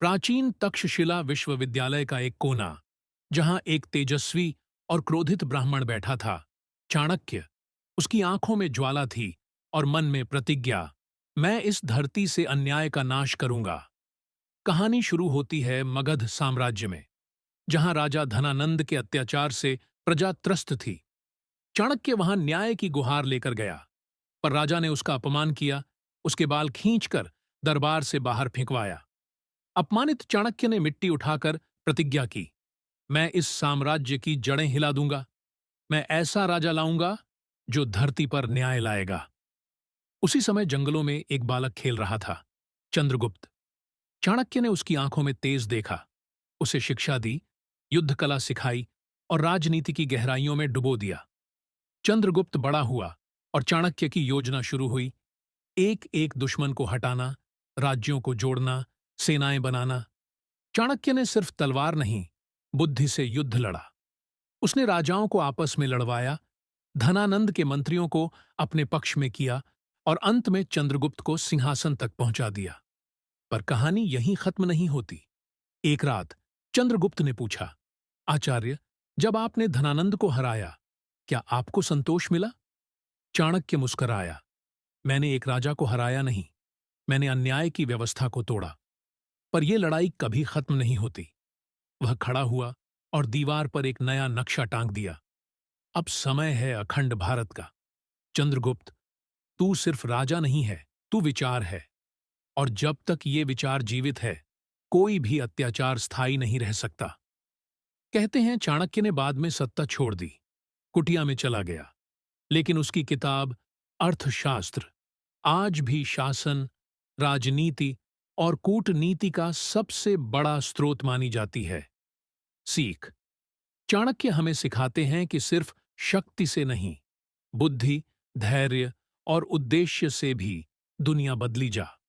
प्राचीन तक्षशिला विश्वविद्यालय का एक कोना, जहां एक तेजस्वी और क्रोधित ब्राह्मण बैठा था, चाणक्य। उसकी आंखों में ज्वाला थी और मन में प्रतिज्ञा, मैं इस धरती से अन्याय का नाश करूंगा। कहानी शुरू होती है मगध साम्राज्य में, जहां राजा धनानंद के अत्याचार से प्रजा त्रस्त थी। चाणक्य वहां न्याय की गुहार लेकर गया, पर राजा ने उसका अपमान किया, उसके बाल खींचकर दरबार से बाहर फेंकवाया। अपमानित चाणक्य ने मिट्टी उठाकर प्रतिज्ञा की, मैं इस साम्राज्य की जड़ें हिला दूंगा। मैं ऐसा राजा लाऊंगा जो धरती पर न्याय लाएगा। उसी समय जंगलों में एक बालक खेल रहा था, चंद्रगुप्त। चाणक्य ने उसकी आंखों में तेज देखा, उसे शिक्षा दी, युद्ध कला सिखाई और राजनीति की गहराइयों में डुबो दिया। चंद्रगुप्त बड़ा हुआ और चाणक्य की योजना शुरू हुई। एक एक दुश्मन को हटाना, राज्यों को जोड़ना, सेनाएं बनाना। चाणक्य ने सिर्फ तलवार नहीं, बुद्धि से युद्ध लड़ा। उसने राजाओं को आपस में लड़वाया, धनानंद के मंत्रियों को अपने पक्ष में किया और अंत में चंद्रगुप्त को सिंहासन तक पहुंचा दिया। पर कहानी यहीं खत्म नहीं होती। एक रात चंद्रगुप्त ने पूछा, आचार्य, जब आपने धनानंद को हराया, क्या आपको संतोष मिला? चाणक्य मुस्कराया, मैंने एक राजा को हराया नहीं, मैंने अन्याय की व्यवस्था को तोड़ा। पर यह लड़ाई कभी खत्म नहीं होती। वह खड़ा हुआ और दीवार पर एक नया नक्शा टांग दिया। अब समय है अखंड भारत का। चंद्रगुप्त, तू सिर्फ राजा नहीं है, तू विचार है। और जब तक ये विचार जीवित है, कोई भी अत्याचार स्थायी नहीं रह सकता। कहते हैं चाणक्य ने बाद में सत्ता छोड़ दी, कुटिया में चला गया। लेकिन उसकी किताब अर्थशास्त्र आज भी शासन, राजनीति और कूटनीति का सबसे बड़ा स्रोत मानी जाती है। सीख, चाणक्य हमें सिखाते हैं कि सिर्फ शक्ति से नहीं, बुद्धि, धैर्य और उद्देश्य से भी दुनिया बदली जा